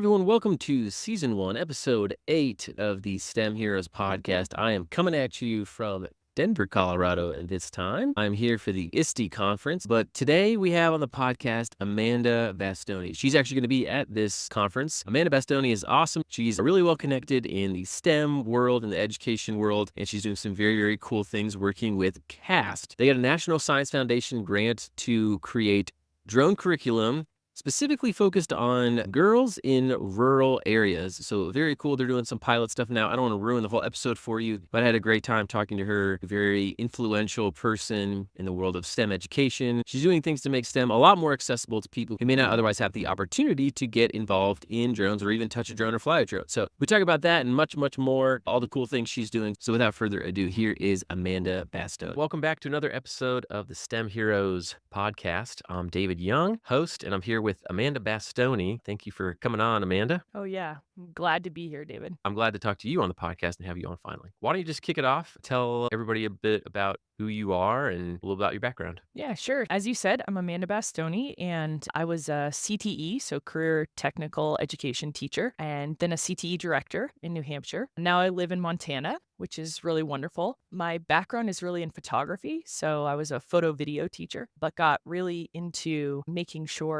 Everyone, welcome to season 1, episode 8 of the STEM Heroes podcast. I am coming at you from Denver, Colorado, and this time I'm here for the ISTE conference. But today we have on the podcast Amanda Bastoni. She's actually going to be at this conference. Amanda Bastoni is awesome. She's really well connected in the STEM world and the education world, and she's doing some very, very cool things working with CAST. They got a National Science Foundation grant to create drone curriculum specifically focused on girls in rural areas. So very cool. They're doing some pilot stuff now. I don't want to ruin the whole episode for you, but I had a great time talking to her. A very influential person in the world of STEM education. She's doing things to make STEM a lot more accessible to people who may not otherwise have the opportunity to get involved in drones or even touch a drone or fly a drone. So we talk about that and much, much more, all the cool things she's doing. So without further ado, here is Amanda Bastoni. Welcome back to another episode of the STEM Heroes podcast. I'm David Young, host, and I'm here with Amanda Bastoni. Thank you for coming on, Amanda. Oh, yeah. I'm glad to be here, David. I'm glad to talk to you on the podcast and have you on finally. Why don't you just kick it off? Tell everybody a bit about who you are and a little about your background. Yeah, sure. As you said, I'm Amanda Bastoni, and I was a CTE, so career technical education teacher, and then a CTE director in New Hampshire. Now I live in Montana, which is really wonderful. My background is really in photography, so I was a photo video teacher, but got really into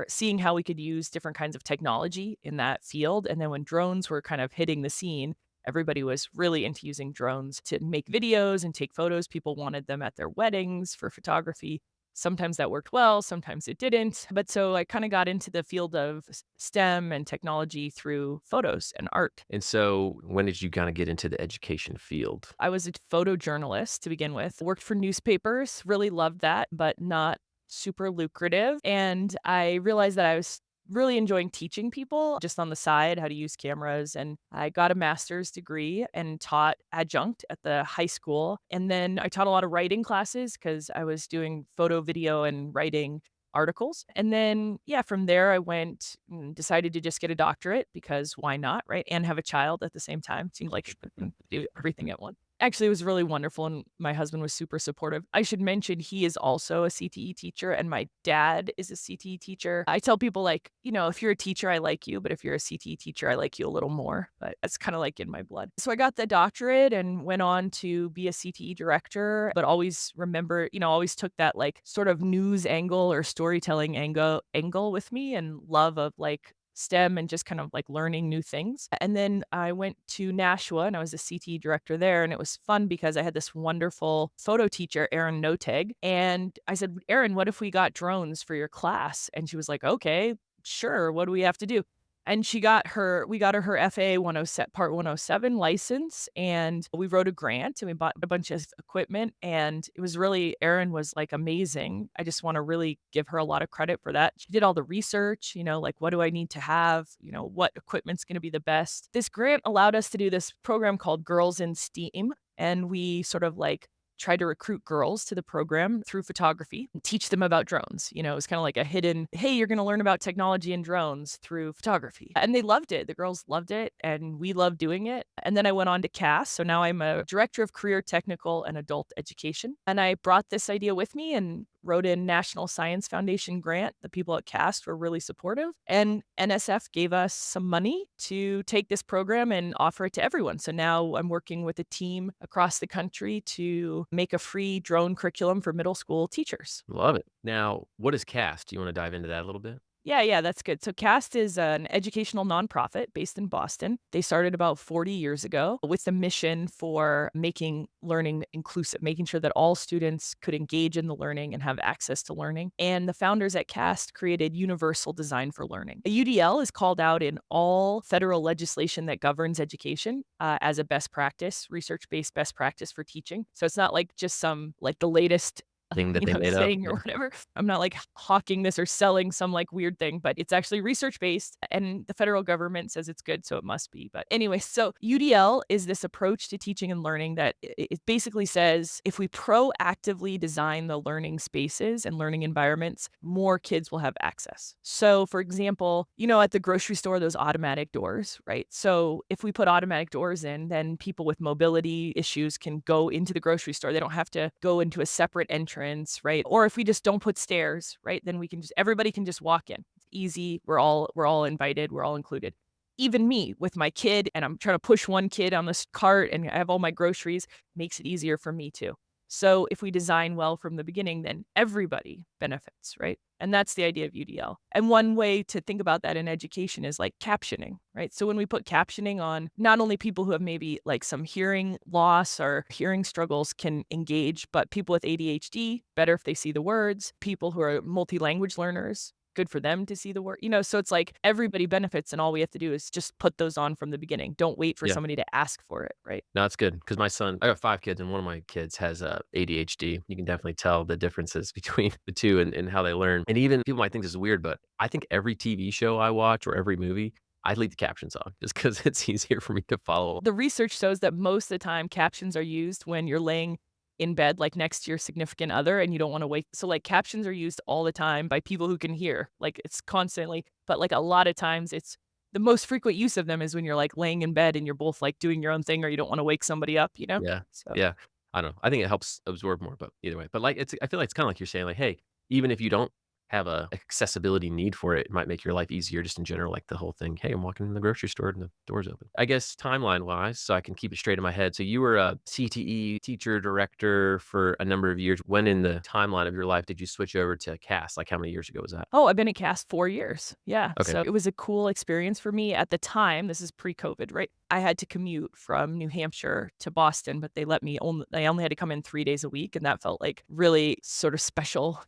seeing how we could use different kinds of technology in that field. And then when drones were kind of hitting the scene, everybody was really into using drones to make videos and take photos. People wanted them at their weddings for photography. Sometimes that worked well, sometimes it didn't. But so I kind of got into the field of STEM and technology through photos and art. And so when did you kind of get into the education field? I was a photojournalist to begin with, worked for newspapers, really loved that, but not super lucrative. And I realized that I was really enjoying teaching people just on the side how to use cameras. And I got a master's degree and taught adjunct at the high school. And then I taught a lot of writing classes because I was doing photo, video, and writing articles. And then, yeah, from there, I went and decided to just get a doctorate because why not, right? And have a child at the same time. Seemed like I could do everything at once. Actually, it was really wonderful, and my husband was super supportive. I should mention he is also a CTE teacher, and my dad is a CTE teacher. I tell people, like, if you're a teacher, I like you, but if you're a CTE teacher, I like you a little more. But that's kind of like in my blood. So I got the doctorate and went on to be a CTE director, but always remember, always took that like sort of news angle or storytelling angle with me and love of like STEM and just kind of like learning new things. And then I went to Nashua and I was a CTE director there. And it was fun because I had this wonderful photo teacher, Erin Noteg. And I said, Erin, what if we got drones for your class? And she was like, okay, sure. What do we have to do? And we got her FAA 107 Part 107 license, and we wrote a grant, and we bought a bunch of equipment, and it was really Erin was, like, amazing. I just wanna really give her a lot of credit for that. She did all the research, like, what do I need to have? What equipment's gonna be the best? This grant allowed us to do this program called Girls in STEAM, and we sort of, like, tried to recruit girls to the program through photography and teach them about drones. It was kind of like a hidden, hey, you're going to learn about technology and drones through photography. And they loved it. The girls loved it and we loved doing it. And then I went on to CAST. So now I'm a director of career technical and adult education. And I brought this idea with me and wrote in National Science Foundation grant. The people at CAST were really supportive. And NSF gave us some money to take this program and offer it to everyone. So now I'm working with a team across the country to make a free drone curriculum for middle school teachers. Love it. Now, what is CAST? Do you want to dive into that a little bit? Yeah, that's good. So CAST is an educational nonprofit based in Boston. They started about 40 years ago with the mission for making learning inclusive, making sure that all students could engage in the learning and have access to learning. And the founders at CAST created universal design for learning. A UDL is called out in all federal legislation that governs education as a best practice, research-based best practice for teaching. So it's not like just some like the latest Thing that they made up? saying or whatever. I'm not like hawking this or selling some like weird thing, but it's actually research based and the federal government says it's good, so it must be. But anyway, so UDL is this approach to teaching and learning that it basically says if we proactively design the learning spaces and learning environments, more kids will have access. So for example, at the grocery store, those automatic doors, right? So if we put automatic doors in, then people with mobility issues can go into the grocery store. They don't have to go into a separate entrance, right? Or if we just don't put stairs, right? Then everybody can just walk in. It's easy. We're all invited. We're all included. even me with my kid, and I'm trying to push one kid on this cart and I have all my groceries, makes it easier for me too. So if we design well from the beginning, then everybody benefits, right? And that's the idea of UDL. And one way to think about that in education is like captioning, right? So when we put captioning on, not only people who have maybe like some hearing loss or hearing struggles can engage, but people with ADHD, better if they see the words, people who are multi-language learners, good for them to see the word, so it's like everybody benefits and all we have to do is just put those on from the beginning. Don't wait for Yeah. somebody to ask for it, right? No, it's good because my son I got 5 kids, and one of my kids has, ADHD. You can definitely tell the differences between the 2 and how they learn. And even people might think this is weird, but I think every TV show I watch or every movie, I leave the captions on just because it's easier for me to follow. The research shows that most of the time captions are used when you're laying in bed, like, next to your significant other and you don't wanna wake so, like, captions are used all the time by people who can hear, like, it's constantly but, like, a lot of times it's the most frequent use of them is when you're, like, laying in bed and you're both, like, doing your own thing or you don't wanna wake somebody up, you know? Yeah. So Yeah. I don't know. I think it helps absorb more, but either way. But, like, I feel like it's kinda like you're saying, like, hey, even if you don't have a accessibility need for it, it might make your life easier just in general, like the whole thing, "Hey, I'm walking in the grocery store and the door's open." I guess timeline-wise, so I can keep it straight in my head, so you were a CTE teacher director for a number of years. When in the timeline of your life did you switch over to CAS? Like, how many years ago was that? Oh, I've been at CAST 4 years. Yeah, Okay. so it was a cool experience for me at the time, this is pre-COVID, right? I had to commute from New Hampshire to Boston, but I only had to come in 3 days a week, and that felt, like, really sort of special.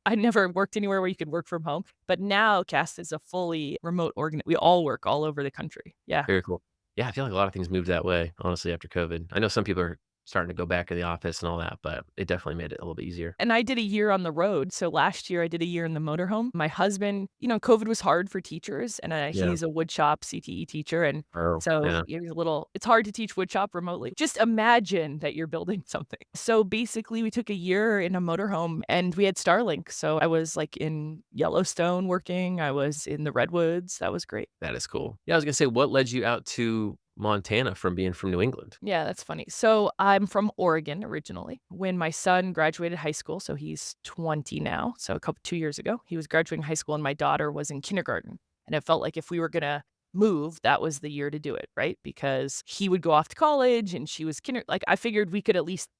I never worked anywhere where you could work from home, but now CAST is a fully remote we all work all over the country. Yeah. Very cool. Yeah, I feel like a lot of things moved that way, honestly, after COVID. I know some people are starting to go back to the office and all that, but it definitely made it a little bit easier. And I did a year on the road. So last year I did a year in the motorhome. My husband, COVID was hard for teachers and Yeah. he's a woodshop CTE teacher. And Oh, so yeah. it was it's hard to teach woodshop remotely. Just imagine that you're building something. So basically we took a year in a motorhome and we had Starlink. So I was like in Yellowstone working. I was in the redwoods. That was great. That is cool. Yeah, I was gonna say, what led you out to Montana from being from New England? Yeah, that's funny. So I'm from Oregon originally. When my son graduated high school, so he's 20 now, so 2 years ago, he was graduating high school and my daughter was in kindergarten. And it felt like if we were gonna move, that was the year to do it, right? Because he would go off to college and she was like I figured we could at least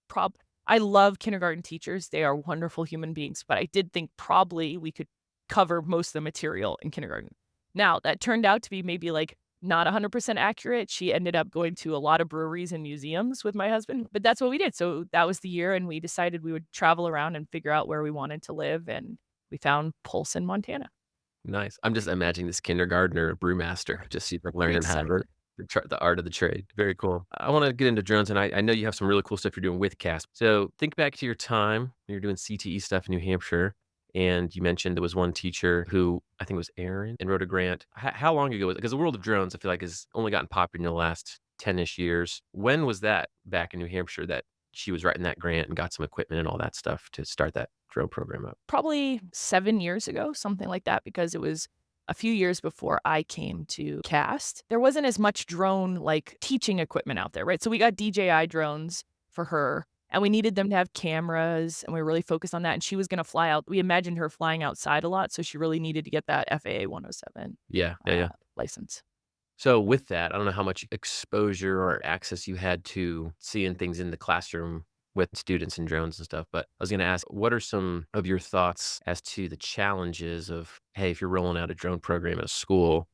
I love kindergarten teachers. They are wonderful human beings, but I did think probably we could cover most of the material in kindergarten. Now, that turned out to be maybe like not 100% accurate. She ended up going to a lot of breweries and museums with my husband, but that's what we did. So that was the year, and we decided we would travel around and figure out where we wanted to live, and we found Polson, Montana. Nice. I'm just imagining this kindergartner brewmaster, just, learning how to Exactly. the art of the trade. Very cool. I wanna get into drones, and I know you have some really cool stuff you're doing with CASP. So, think back to your time when you're doing CTE stuff in New Hampshire, and you mentioned there was one teacher who, I think it was Aaron, and wrote a grant. How long ago was it? Because the world of drones, I feel like, has only gotten popular in the last 10-ish years. When was that back in New Hampshire that she was writing that grant and got some equipment and all that stuff to start that drone program up? Probably 7 years ago, something like that, because it was a few years before I came to CAST. There wasn't as much drone, like, teaching equipment out there, right? So we got DJI drones for her, and we needed them to have cameras, and we were really focused on that, and she was gonna fly out we imagined her flying outside a lot, so she really needed to get that FAA 107, Yeah, yeah, yeah. license. So with that, I don't know how much exposure or access you had to seeing things in the classroom with students and drones and stuff, but I was gonna ask, what are some of your thoughts as to the challenges of, hey, if you're rolling out a drone program at a school,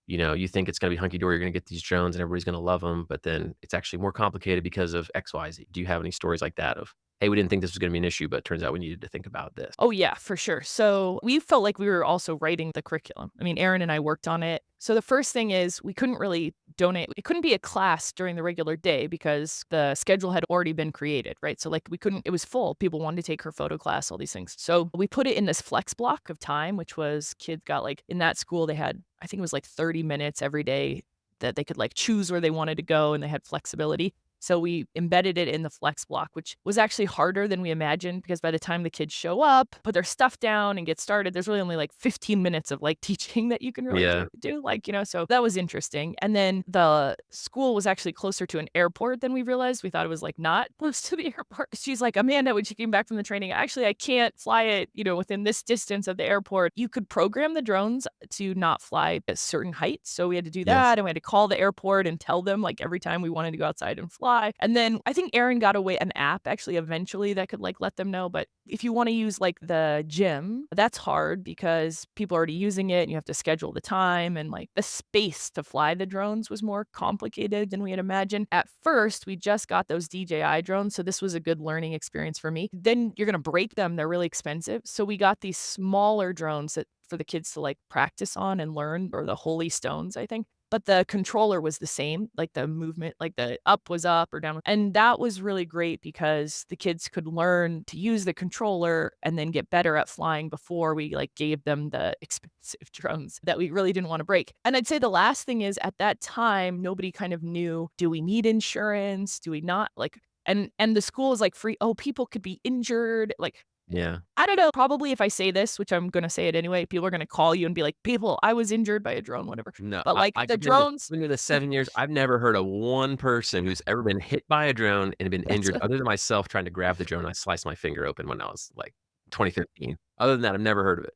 you think it's gonna be hunky dory, you're gonna get these drones and everybody's gonna love them, but then it's actually more complicated because of XYZ. Do you have any stories like that of, hey, we didn't think this was gonna be an issue, but it turns out we needed to think about this? Oh, yeah, for sure. So we felt like we were also writing the curriculum. I mean, Aaron and I worked on it. So the first thing is we couldn't really donate. It couldn't be a class during the regular day because the schedule had already been created, right? So like we couldn't, it was full. People wanted to take her photo class, all these things. So we put it in this flex block of time, which was kids got like in that school, they had, I think it was like 30 minutes every day that they could like choose where they wanted to go and they had flexibility. So we embedded it in the flex block, which was actually harder than we imagined because by the time the kids show up, put their stuff down and get started, there's really only like 15 minutes of like teaching that you can really Yeah. do. Like, so that was interesting. And then the school was actually closer to an airport than we realized. We thought it was like not close to the airport. She's like, Amanda, when she came back from the training, actually, I can't fly it, within this distance of the airport. You could program the drones to not fly at certain heights. So we had to do Yeah. that. And we had to call the airport and tell them like every time we wanted to go outside and fly. And then I think Aaron got away an app actually eventually that could like let them know. But if you want to use like the gym, that's hard because people are already using it and you have to schedule the time and like the space to fly the drones was more complicated than we had imagined. At first, we just got those DJI drones. So this was a good learning experience for me. Then you're going to break them. They're really expensive. So we got these smaller drones that for the kids to like practice on and learn, or the Holy Stones, I think. But the controller was the same, like the movement, like the up was up or down. And that was really great because the kids could learn to use the controller and then get better at flying before we like gave them the expensive drones that we really didn't want to break. And I'd say the last thing is at that time, nobody kind of knew, do we need insurance? Do we not? Like, and the school is like free. Oh, people could be injured. Like, Yeah. I don't know, probably if I say this, which I'm gonna say it anyway, people are gonna call you and be like, "People, I was injured by a drone," whatever. No, But, like, I've the drones been to the 7 years, I've never heard of one person who's ever been hit by a drone and been that's injured what other than myself trying to grab the drone. I sliced my finger open when I was, like, 2015. Other than that, I've never heard of it.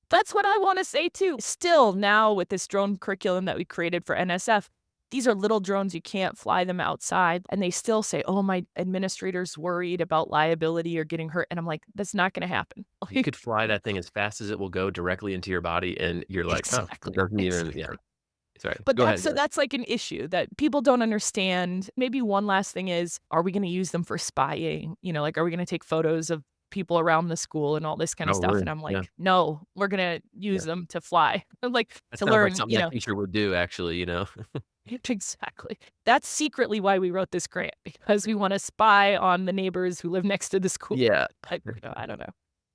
that's what I wanna say too. Still, now with this drone curriculum that we created for NSF, these are little drones, you can't fly them outside, and they still say, "Oh, my administrator's worried about liability or getting hurt," and I'm like, "That's not gonna happen." You Like could fly that thing as fast as it will go directly into your body, and you're like, "Oh, it exactly, doesn't even" yeah. exactly. Sorry. But Go ahead, go ahead. that's like an issue that people don't understand. Maybe one last thing is, are we gonna use them for spying? Like, are we gonna take photos of people around the school and all this kind of Oh, stuff? really? And I'm Yeah, like, "No, we're gonna use yeah. them to fly." Like, That to sounds like learn, something that teacher would do actually, you know? exactly. That's secretly why we wrote this grant, because we wanna spy on the neighbors who live next to the school. Yeah. I don't know.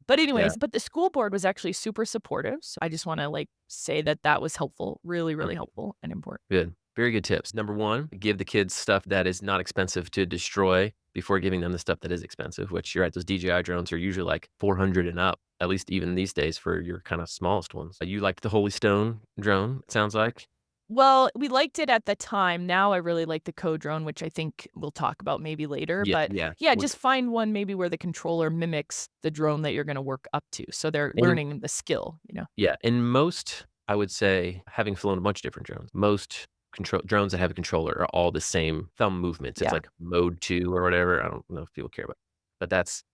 But Yeah. anyways, but the school board was actually super supportive, so I just wanna, like, say that that was helpful, really, really Okay. helpful and important. Good. Very good tips. Number 1, give the kids stuff that is not expensive to destroy before giving them the stuff that is expensive, which you're right, those DJI drones are usually like 400 and up, at least even these days for your kinda smallest ones. You liked the Holy Stone drone, it sounds like? Well, we liked it at the time. Now I really like the co-drone, which I think we'll talk about maybe later. Yeah, But yeah. yeah, Would just find one maybe where the controller mimics the drone that you're gonna work up to. So they're and learning the skill. yeah, and most, I would say, having flown a bunch of different drones, most control drones that have a controller are all the same thumb movements. It's Yeah. like mode 2 or whatever. I don't know if people care about, but that's,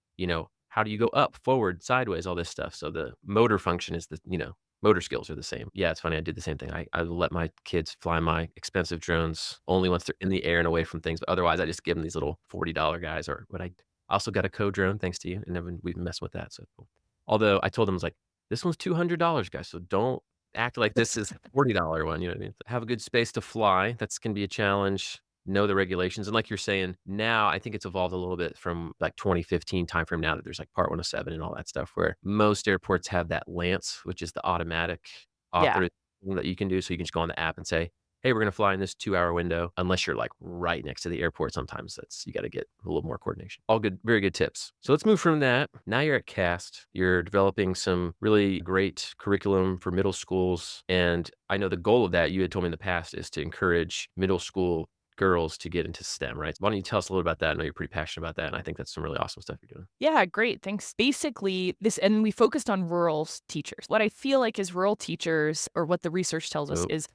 how do you go up, forward, sideways, all this stuff. So the motor function is motor skills are the same. Yeah, it's funny. I did the same thing. I let my kids fly my expensive drones only once they're in the air and away from things. But otherwise, I just give them these little $40 guys. Or but I also got a co-drone thanks to you, and then we've messed with that. So cool. Although I told them I was like, this one's $200, guys. So don't act like this is a $40 one. You know what I mean? Have a good space to fly. That's can be a challenge. Know the regulations. And like you're saying, now I think it's evolved a little bit from like 2015 timeframe now that there's like Part 107 and all that stuff where most airports have that Lance, which is the automatic Yeah. authorization that you can do. So you can just go on the app and say, hey, we're going to fly in this 2-hour window, unless you're like right next to the airport. Sometimes you got to get a little more coordination. All good, very good tips. So let's move from that. Now you're at CAST. You're developing some really great curriculum for middle schools. And I know the goal of that, you had told me in the past, is to encourage middle school girls to get into STEM, right? Why don't you tell us a little about that? I know you're pretty passionate about that. And I think that's some really awesome stuff you're doing. Yeah, great. Thanks. Basically, and we focused on rural teachers. What I feel like is rural teachers, or what the research tells us So, is,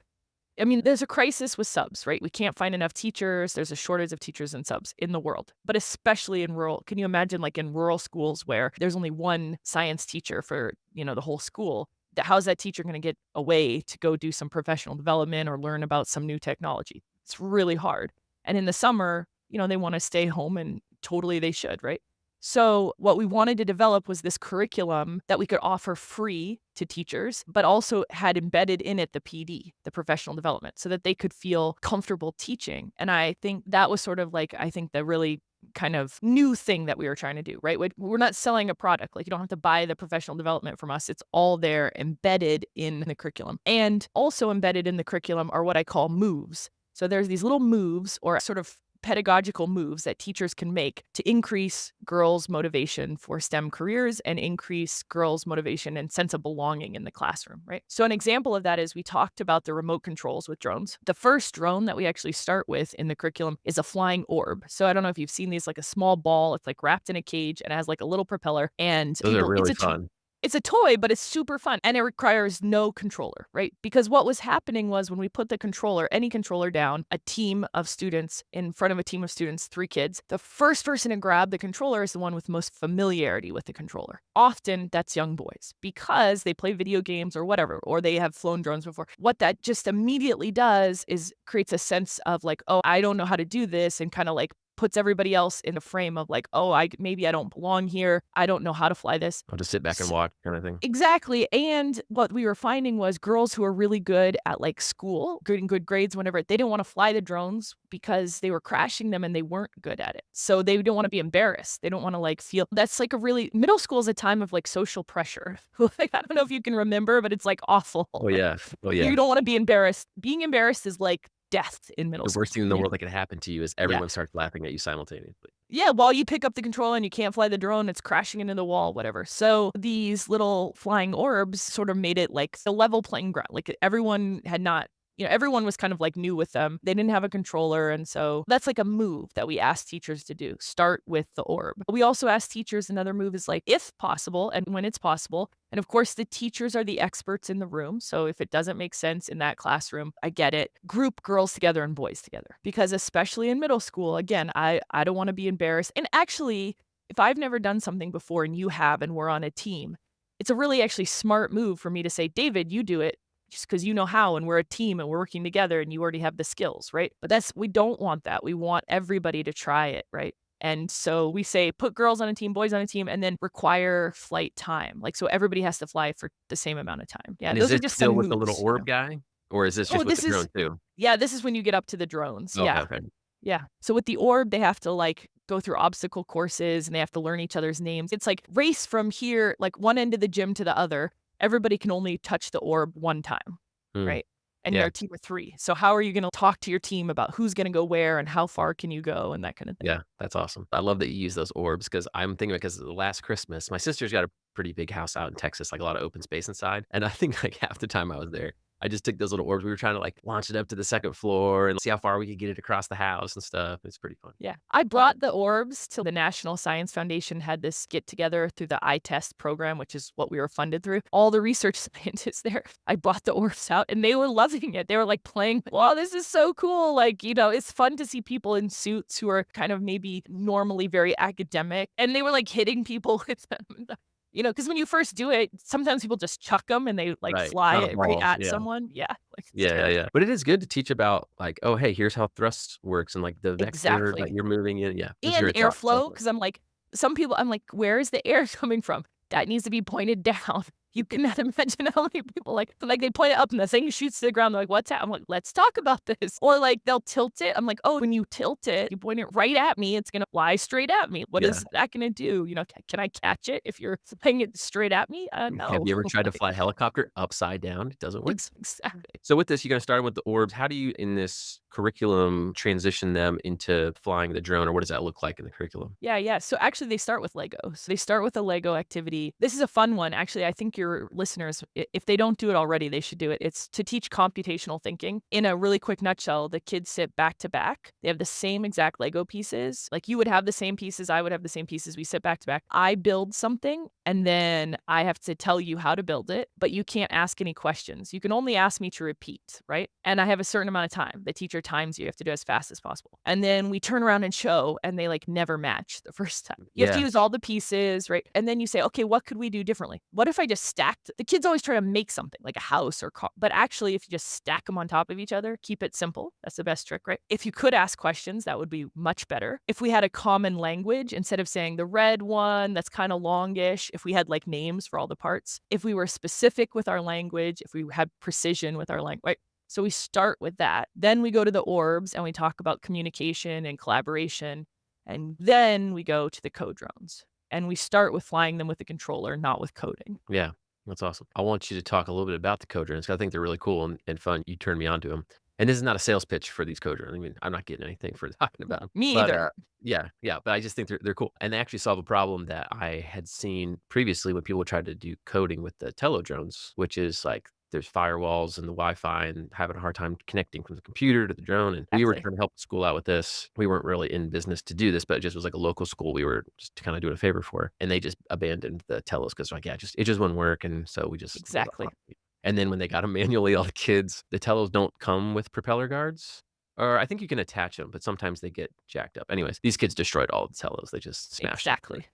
I mean, there's a crisis with subs, right? We can't find enough teachers. There's a shortage of teachers and subs in the world, but especially in rural. Can you imagine like in rural schools where there's only one science teacher for, the whole school? How's that teacher going to get away to go do some professional development or learn about some new technology? It's really hard. And in the summer, they want to stay home and totally they should, right? So what we wanted to develop was this curriculum that we could offer free to teachers, but also had embedded in it the PD, the professional development, so that they could feel comfortable teaching. And I think that was sort of like, I think the really kind of new thing that we were trying to do, right? We're not selling a product. Like you don't have to buy the professional development from us. It's all there embedded in the curriculum. And also embedded in the curriculum are what I call moves. So there's these little moves or sort of pedagogical moves that teachers can make to increase girls' motivation for STEM careers and increase girls' motivation and sense of belonging in the classroom, right? So an example of that is we talked about the remote controls with drones. The first drone that we actually start with in the curriculum is a flying orb. So I don't know if you've seen these, like a small ball, it's like wrapped in a cage and it has like a little propeller, and Those are it's really a fun. it's a toy, but it's super fun, and it requires no controller, right? Because what was happening was when we put the controller, any controller down, a team of students in front of a team of students, 3 kids, the first person to grab the controller is the one with most familiarity with the controller. Often, that's young boys because they play video games or whatever, or they have flown drones before. What that just immediately does is creates a sense of like, "Oh, I don't know how to do this," and kinda like puts everybody else in a frame of like, "Oh, maybe I don't belong here. I don't know how to fly this." I'll just sit back and watch kinda thing. Exactly, and what we were finding was girls who are really good at, like, school, getting good grades, whenever they didn't wanna fly the drones because they were crashing them and they weren't good at it. So they don't wanna be embarrassed. They don't wanna, like, feel that's, like, a really middle school is a time of, like, social pressure. Like, I don't know if you can remember, but it's, like, awful. Oh, Like, yeah. Oh, you yeah. don't wanna be embarrassed. Being embarrassed is like death in middle The school, worst thing in the world that could happen to you is Yeah. everyone starts laughing at you simultaneously. Yeah, while you pick up the controller and you can't fly the drone, it's crashing into the wall, whatever. So these little flying orbs sort of made it like a level playing ground. Like everyone had not, everyone was kind of like new with them. They didn't have a controller. And so that's like a move that we ask teachers to do. Start with the orb. We also ask teachers another move is like, if possible, and when it's possible. And of course, the teachers are the experts in the room. So if it doesn't make sense in that classroom, I get it. Group girls together and boys together. Because especially in middle school, again, I don't want to be embarrassed. And actually, if I've never done something before and you have and we're on a team, it's a really actually smart move for me to say, David, you do it just because you know how and we're a team and we're working together and you already have the skills, right? But we don't want that. We want everybody to try it, right? And so we say put girls on a team, boys on a team, and then require flight time. Like so everybody has to fly for the same amount of time. Yeah, And is those are this just still some with the little moves. orb guy? Or is this Oh, just with the drone too? this is when you get up to the drones. Okay, Yeah. okay. Yeah. So with the orb, they have to like go through obstacle courses and they have to learn each other's names. It's like race from here, like one end of the gym to the other. Everybody can only touch the orb one time, Hmm. right? And you're Yeah, a team of 3. So how are you gonna talk to your team about who's gonna go where and how far can you go and that kind of thing? yeah, that's awesome. I love that you use those orbs because 'cause I'm thinking because last Christmas, my sister's got a pretty big house out in Texas, like a lot of open space inside, and I think, like, half the time I was there, I just took those little orbs. We were trying to, like, launch it up to the 2nd floor and see how far we could get it across the house and stuff. It's pretty fun. Yeah. I brought the orbs to the National Science Foundation had this get together through the iTest program, which is what we were funded through. All the research scientists there, I brought the orbs out and they were loving it. They were like playing, wow, this is so cool. Like, it's fun to see people in suits who are kind of maybe normally very academic. And they were like hitting people with them. Because when you first do it, sometimes people just chuck them and they like Right. fly Not a it right ball. at Yeah. someone. Yeah. Like it's Yeah, yeah, terrible. yeah. But it is good to teach about, like, "Oh, hey, here's how thrust works and, like, the vector that Exactly. you're moving in." Yeah, it's And great talk. I love airflow, that. because 'cause I'm like some people I'm like, "Where is the air coming from?" That needs to be pointed down. You cannot imagine how many people, like, they point it up and the thing shoots to the ground, they're like, "What's that?" I'm like, "Let's talk about this." Or, like, they'll tilt it. I'm like, "Oh, when you tilt it, you point it right at me, it's gonna fly straight at me. What Yeah. is that gonna do?" Can I catch it if you're flying it straight at me? Have No." you ever tried to Like, fly a helicopter upside down? It doesn't work. exactly. So with this, you gonna start with the orbs. How do you, in this curriculum, transition them into flying the drone, or what does that look like in the curriculum? Yeah, yeah. So actually they start with Legos. They start with a Lego activity. This is a fun one. Actually, I think your listeners, if they don't do it already, they should do it. It's to teach computational thinking. In a really quick nutshell, the kids sit back to back. They have the same exact Lego pieces. Like you would have the same pieces, I would have the same pieces. We sit back to back. I build something and then I have to tell you how to build it, but you can't ask any questions. You can only ask me to repeat, right? And I have a certain amount of time. The teacher times you. You have to do it as fast as possible. And then we turn around and show, and they like never match the first time. You have to Yeah. use all the pieces, right? And then you say, okay, what could we do differently? What if I just stacked? The kids always try to make something like a house or car, but actually, if you just stack them on top of each other, keep it simple. That's the best trick, right? If you could ask questions, that would be much better. If we had a common language, instead of saying the red one, that's kind of longish, if we had like names for all the parts, if we were specific with our language, if we had precision with our language, right? So we start with that. Then we go to the orbs and we talk about communication and collaboration. And then we go to the code drones. And we start with flying them with a controller, not with coding. Yeah. That's awesome. I want you to talk a little bit about the co-drones 'cause I think they're really cool and fun. You turned me on to them. And this is not a sales pitch for these coders. I mean, I'm not getting anything for talking about them, Me but, either. yeah, yeah, but I just think they're cool, and they actually solve a problem that I had seen previously when people tried to do coding with the tele drones, which is, like, there's firewalls and the Wi-Fi and having a hard time connecting from the computer to the drone, and we were Exactly. trying to help the school out with this. We weren't really in business to do this, but it just was like a local school we were just kinda doing a favor for, and they just abandoned the teles because like, "Yeah, it just wouldn't work," and so we just gave up on Exactly. it. And then when they got 'em manually, all the kids the teles don't come with propeller guards, or I think you can attach them, but sometimes they get jacked up. Anyways, these kids destroyed all the teles, they just smashed them. Exactly.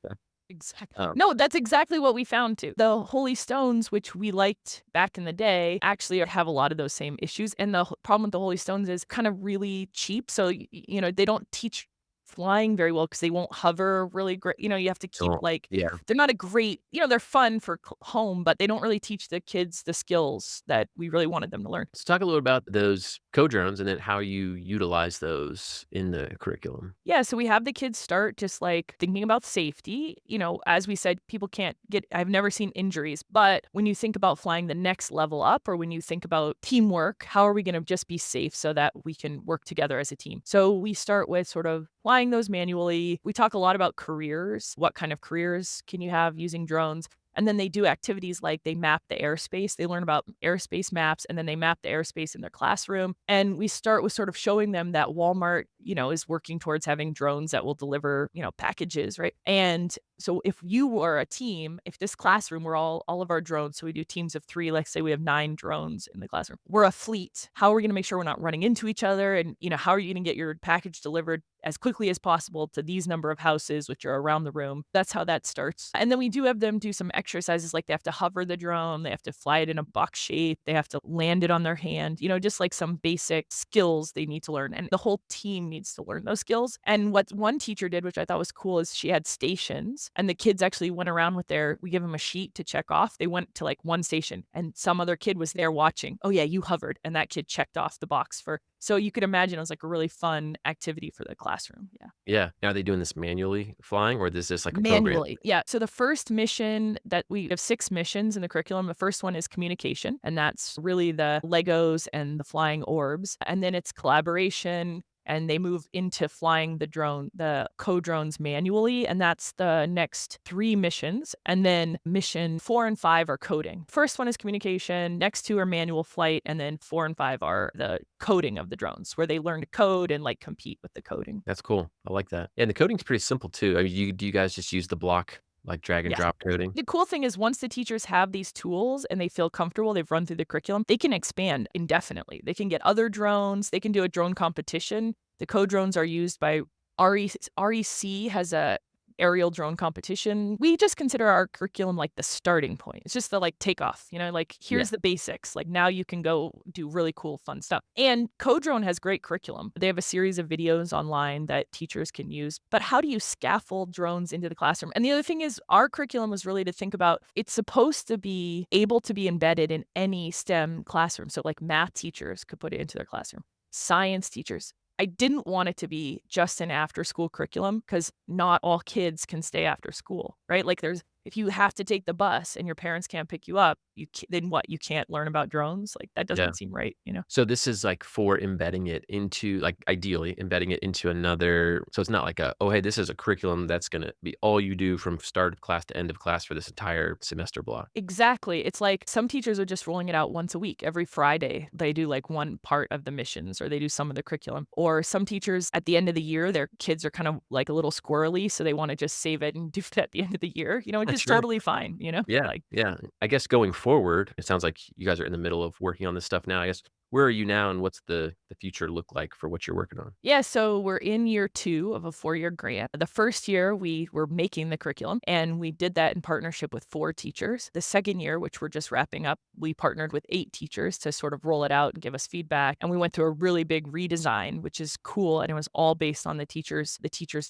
Exactly. Um, No, that's exactly what we found too. The Holy Stones, which we liked back in the day, actually have a lot of those same issues. And the problem with the Holy Stones is kind of really cheap. So, they don't teach flying very well because they won't hover really great. You have to keep don't like, yeah. they're not a great, they're fun for home, but they don't really teach the kids the skills that we really wanted them to learn. So talk a little about those co-drones and then how you utilize those in the curriculum. Yeah, so we have the kids start just like thinking about safety. As we said, people can't get, I've never seen injuries, but when you think about flying the next level up or when you think about teamwork, how are we going to just be safe so that we can work together as a team? So we start with sort of flying those manually. We talk a lot about careers. What kind of careers can you have using drones? And then they do activities like they map the airspace. They learn about airspace maps and then they map the airspace in their classroom. And we start with sort of showing them that Walmart, is working towards having drones that will deliver, packages, right? And so if you were a team, if this classroom were all of our drones, so we do teams of 3, let's say we have 9 drones in the classroom. We're a fleet. How are we going to make sure we're not running into each other? And, how are you going to get your package delivered as quickly as possible to these number of houses, which are around the room? That's how that starts. And then we do have them do some exercises like they have to hover the drone, they have to fly it in a box shape, they have to land it on their hand, just like some basic skills they need to learn. And the whole team needs to learn those skills. And what one teacher did, which I thought was cool, is she had stations and the kids actually went around with we give them a sheet to check off. They went to like one station and some other kid was there watching. Oh yeah, you hovered. And that kid checked off the box so you could imagine it was like a really fun activity for the classroom. Yeah. Yeah. Now, are they doing this manually flying, or is this like a program? Manually, yeah. So the first mission that we have 6 missions in the curriculum. The first one is communication, and that's really the Legos and the flying orbs. And then it's collaboration, and they move into flying the co-drones manually, and that's the next 3 missions. And then mission 4 and 5 are coding. First one is communication, next 2 are manual flight, and then 4 and 5 are the coding of the drones, where they learn to code and, like, compete with the coding. That's cool. I like that. And the coding's pretty simple too. I mean, do you guys just use the block, like drag and Yeah. drop coding? The cool thing is once the teachers have these tools and they feel comfortable, they've run through the curriculum, they can expand indefinitely. They can get other drones, they can do a drone competition. The co-drones are used by REC has a aerial drone competition. We just consider our curriculum like the starting point. It's just the like takeoff, like Yeah. here's the basics. Like now you can go do really cool fun stuff. And Co-Drone has great curriculum. They have a series of videos online that teachers can use. But how do you scaffold drones into the classroom? And the other thing is our curriculum was really to think about it's supposed to be able to be embedded in any STEM classroom. So like math teachers could put it into their classroom. Science teachers. I didn't want it to be just an after school curriculum because not all kids can stay after school, right? Like if you have to take the bus and your parents can't pick you up, then what? You can't learn about drones? Like that Yeah. doesn't seem right? So this is like for embedding it into like ideally embedding it into another so it's not like oh hey, this is a curriculum that's gonna be all you do from start of class to end of class for this entire semester block. Exactly. It's like some teachers are just rolling it out once a week. Every Friday, they do like one part of the missions or they do some of the curriculum. Or some teachers at the end of the year, their kids are kind of like a little squirrely. So they want to just save it and do it at the end of the year. It's just Sure. totally fine? Yeah, Like, yeah. I guess going forward, it sounds like you guys are in the middle of working on this stuff now. I guess where are you now and what's the future look like for what you're working on? yeah, so we're in year 2 of a 4-year grant. The first year, we were making the curriculum, and we did that in partnership with 4 teachers. The second year, which we're just wrapping up, we partnered with 8 teachers to sort of roll it out and give us feedback. And we went through a really big redesign, which is cool, and it was all based on the teachers'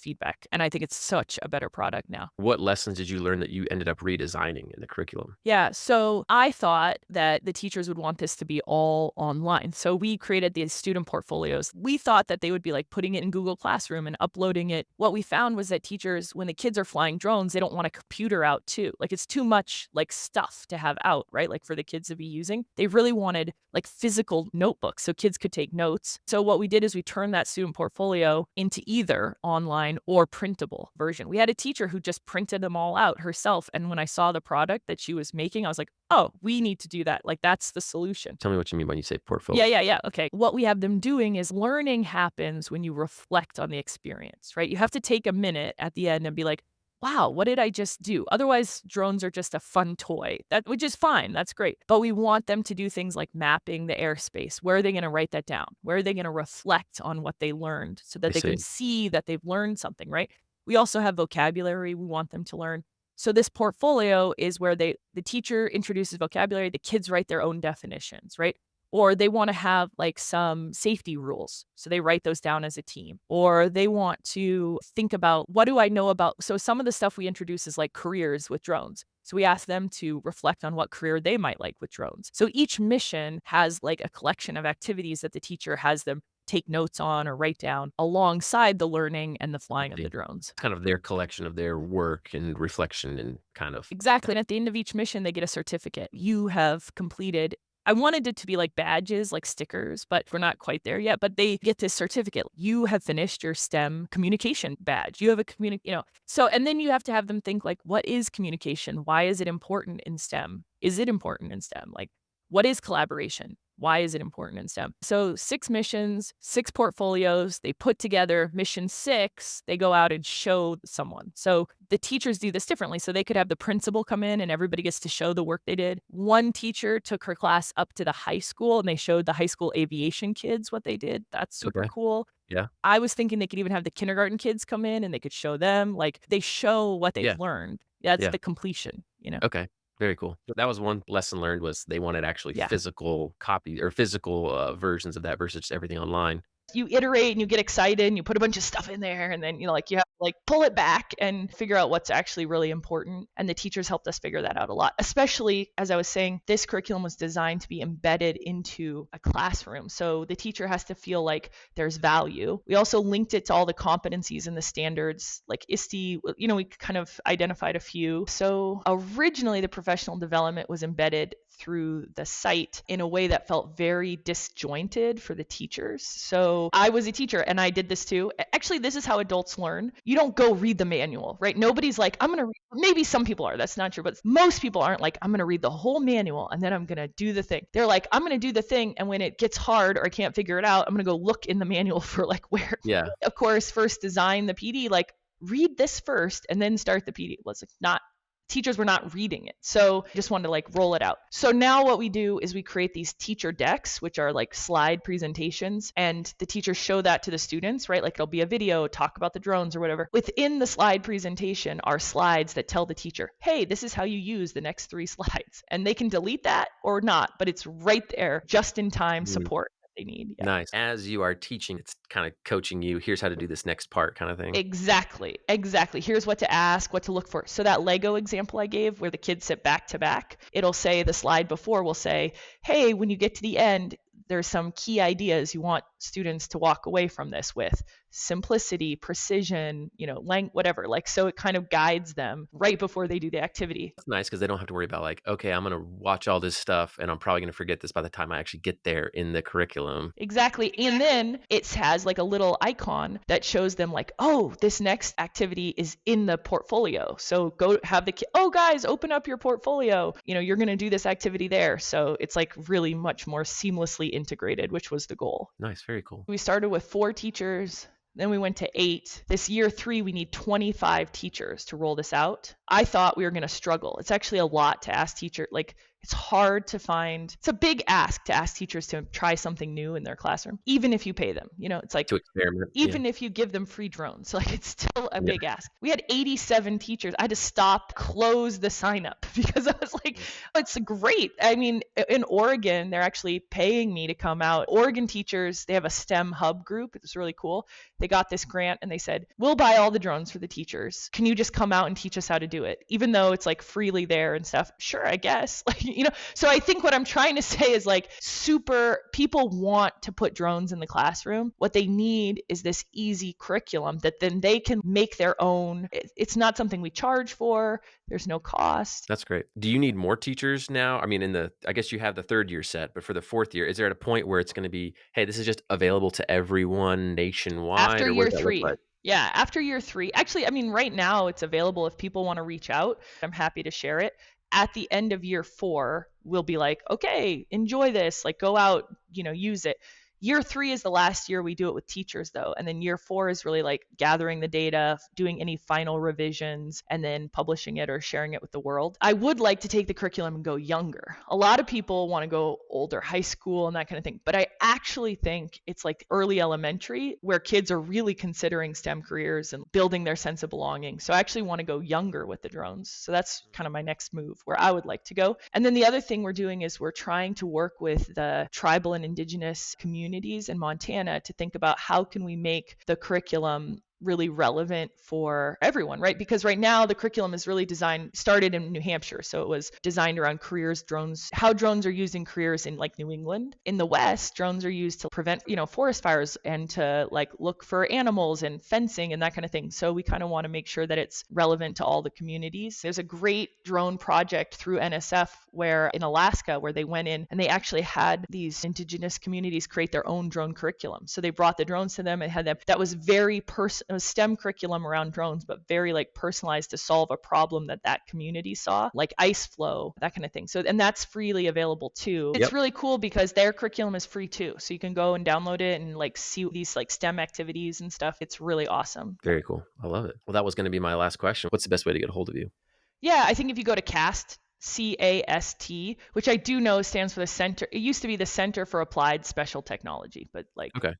feedback. And I think it's such a better product now. What lessons did you learn that you ended up redesigning in the curriculum? Yeah, so I thought that the teachers would want this to be all online online. So we created these student portfolios. We thought that they would be like putting it in Google Classroom and uploading it. What we found was that teachers, when the kids are flying drones, they don't want a computer out too. Like it's too much like stuff to have out, right? Like for the kids to be using. They really wanted like physical notebooks so kids could take notes. So what we did is we turned that student portfolio into either online or printable version. We had a teacher who just printed them all out herself. And when I saw the product that she was making, I was like, oh, we need to do that. Like that's the solution. Tell me what you mean when you say portfolio. Yeah. Okay. What we have them doing is learning happens when you reflect on the experience, right? You have to take a minute at the end and be like, wow, what did I just do? Otherwise, drones are just a fun toy, which is fine. That's great. But we want them to do things like mapping the airspace. Where are they going to write that down? Where are they going to reflect on what they learned so I that they can see. see that they've learned something, right? We also have vocabulary we want them to learn. So this portfolio is where the teacher introduces vocabulary, the kids write their own definitions, right? Or they want to have like some safety rules. So they write those down as a team. Or they want to think about what do I know about? So some of the stuff we introduce is like careers with drones. So we ask them to reflect on what career they might like with drones. So each mission has like a collection of activities that the teacher has them take notes on or write down alongside the learning and the flying of See. the drones. Kind of their collection of their work and reflection and kind of. Exactly. And at the end of each mission, they get a certificate. You have completed. I wanted it to be like badges, like stickers, but we're not quite there yet. But they get this certificate. You have finished your STEM communication badge. You have So, and then you have to have them think like, what is communication? Why is it important in STEM? Is it important in STEM? Like, what is collaboration? Why is it important in STEM? So 6 missions, 6 portfolios, they put together mission 6, they go out and show someone. So the teachers do this differently. So they could have the principal come in and everybody gets to show the work they did. One teacher took her class up to the high school and they showed the high school aviation kids what they did. That's super Okay. cool. Yeah. I was thinking they could even have the kindergarten kids come in and they could show them, like they show what they've Yeah. learned. That's Yeah. the completion. Okay. Very cool. That was one lesson learned was they wanted actually Yeah. physical copy or physical versions of that versus just everything online. You iterate and you get excited and you put a bunch of stuff in there and then like you have to like pull it back and figure out what's actually really important. And the teachers helped us figure that out a lot. Especially as I was saying, this curriculum was designed to be embedded into a classroom. So the teacher has to feel like there's value. We also linked it to all the competencies and the standards like ISTE, we kind of identified a few. So originally the professional development was embedded through the site in a way that felt very disjointed for the teachers. So I was a teacher and I did this too. Actually, this is how adults learn. You don't go read the manual, right? Nobody's like, I'm going to read. Maybe some people are. That's not true. But most people aren't like, I'm going to read the whole manual and then I'm going to do the thing. They're like, I'm going to do the thing. And when it gets hard or I can't figure it out, I'm going to go look in the manual for like where. Yeah. Of course, first design the PD, like read this first and then start the PD. Was like not teachers were not reading it. So I just wanted to like roll it out. So now what we do is we create these teacher decks, which are like slide presentations, and the teachers show that to the students, right? Like it'll be a video, talk about the drones or whatever. Within the slide presentation are slides that tell the teacher, hey, this is how you use the next 3 slides. And they can delete that or not, but it's right there, just in time support that they need. Yeah. Nice. As you are teaching, it's kind of coaching you. Here's how to do this next part kind of thing. Exactly. Here's what to ask, what to look for. So that Lego example I gave where the kids sit back to back, it'll say the slide before will say, hey, when you get to the end, there's some key ideas you want students to walk away from this with. Simplicity, precision, whatever. Like, so it kind of guides them right before they do the activity. It's nice because they don't have to worry about like, okay, I'm going to watch all this stuff and I'm probably going to forget this by the time I actually get there in the curriculum. Exactly. And then it has like a little icon that shows them like, oh, this next activity is in the portfolio. So go have the kid, oh guys, open up your portfolio. You're going to do this activity there. So it's like really much more seamlessly integrated, which was the goal. Nice. Very cool. We started with 4 teachers. Then we went to 8. This year 3, we need 25 teachers to roll this out. I thought we were going to struggle. It's actually a lot to ask teachers. Like, it's hard to find. It's a big ask to ask teachers to try something new in their classroom, even if you pay them. It's like to experiment. Even if you give them free drones. Like, it's still a big ask. We had 87 teachers. I had to stop, close the sign up because I was like, oh, it's great. I mean, in Oregon, they're actually paying me to come out. Oregon teachers, they have a STEM hub group. It's really cool. They got this grant and they said, we'll buy all the drones for the teachers. Can you just come out and teach us how to do it? Even though it's like freely there and stuff. Sure, I guess. Like, So I think what I'm trying to say is like super people want to put drones in the classroom. What they need is this easy curriculum that then they can make their own. It's not something we charge for. There's no cost. That's great. Do you need more teachers now? I mean, I guess you have the third year set, but for the fourth year, is there at a point where it's going to be, hey, this is just available to everyone nationwide, After or what year does that look 3. like? Yeah, after year 3. Actually, I mean, right now it's available if people wanna reach out. I'm happy to share it. At the end of year 4, we'll be like, "Okay, enjoy this, like, go out, use it." Year 3 is the last year we do it with teachers, though, and then year 4 is really, like, gathering the data, doing any final revisions, and then publishing it or sharing it with the world. I would like to take the curriculum and go younger. A lot of people wanna go older, high school and that kinda thing, but I actually think it's, like, early elementary where kids are really considering STEM careers and building their sense of belonging. So I actually wanna go younger with the drones. So that's kinda my next move where I would like to go. And then the other thing we're doing is we're trying to work with the tribal and indigenous communities in Montana to think about how can we make the curriculum really relevant for everyone, right? Because right now the curriculum is really started in New Hampshire. So it was designed around careers, drones, how drones are used in careers in like New England. In the West, drones are used to prevent, forest fires and to like look for animals and fencing and that kind of thing. So we kind of want to make sure that it's relevant to all the communities. There's a great drone project through NSF where in Alaska, where they went in and they actually had these indigenous communities create their own drone curriculum. So they brought the drones to them and had them, that was very STEM curriculum around drones, but very like personalized to solve a problem that community saw, like ice flow, that kind of thing. So, and that's freely available too. It's Yep. really cool because their curriculum is free too. So you can go and download it and like see these like STEM activities and stuff. It's really awesome. Very cool. I love it. Well, that was going to be my last question. What's the best way to get a hold of you? Yeah, I think if you go to CAST, CAST, which I do know stands for the Center. It used to be the Center for Applied Special Technology, but Okay.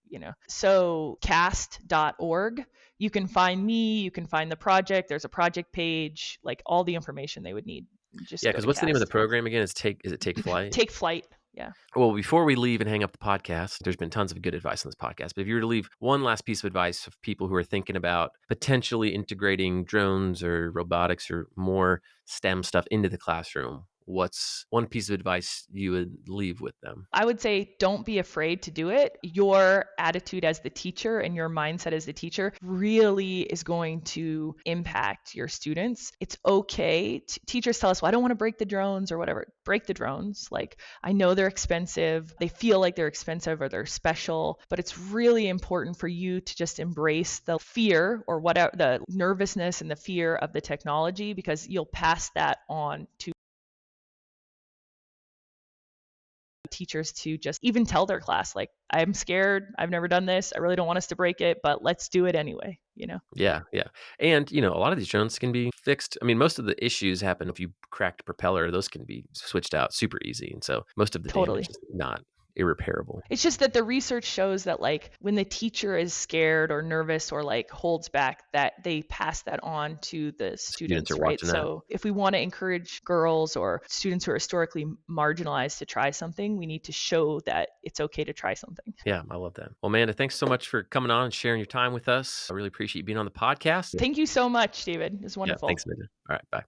So cast.org. You can find me, you can find the project. There's a project page, like all the information they would need. Just Yeah, go because to what's the name of the CAST. program again? Is it Take Flight? Take flight. Yeah. Well, before we leave and hang up the podcast, there's been tons of good advice on this podcast. But if you were to leave one last piece of advice of people who are thinking about potentially integrating drones or robotics or more STEM stuff into the classroom, what's one piece of advice you would leave with them? I would say don't be afraid to do it. Your attitude as the teacher and your mindset as the teacher really is going to impact your students. It's okay. Teachers tell us, well, I don't want to break the drones or whatever. Break the drones. Like, I know they're expensive. They feel like they're expensive or they're special, but it's really important for you to just embrace the fear or whatever, the nervousness and the fear of the technology, because you'll pass that on to teachers to just even tell their class, like, I'm scared, I've never done this, I really don't want us to break it, but let's do it anyway. Yeah, yeah. And, a lot of these drones can be fixed. I mean, most of the issues happen if you cracked a propeller, those can be switched out super easy. And so most of the damage Totally. is not irreparable. It's just that the research shows that like when the teacher is scared or nervous or like holds back, that they pass that on to the Students are students, right? watching that. So if we want to encourage girls or students who are historically marginalized to try something, we need to show that it's okay to try something. Yeah, I love that. Well, Amanda, thanks so much for coming on and sharing your time with us. I really appreciate you being on the podcast. Thank you so much, David. It's Yeah, wonderful. thanks, Amanda. All right, bye.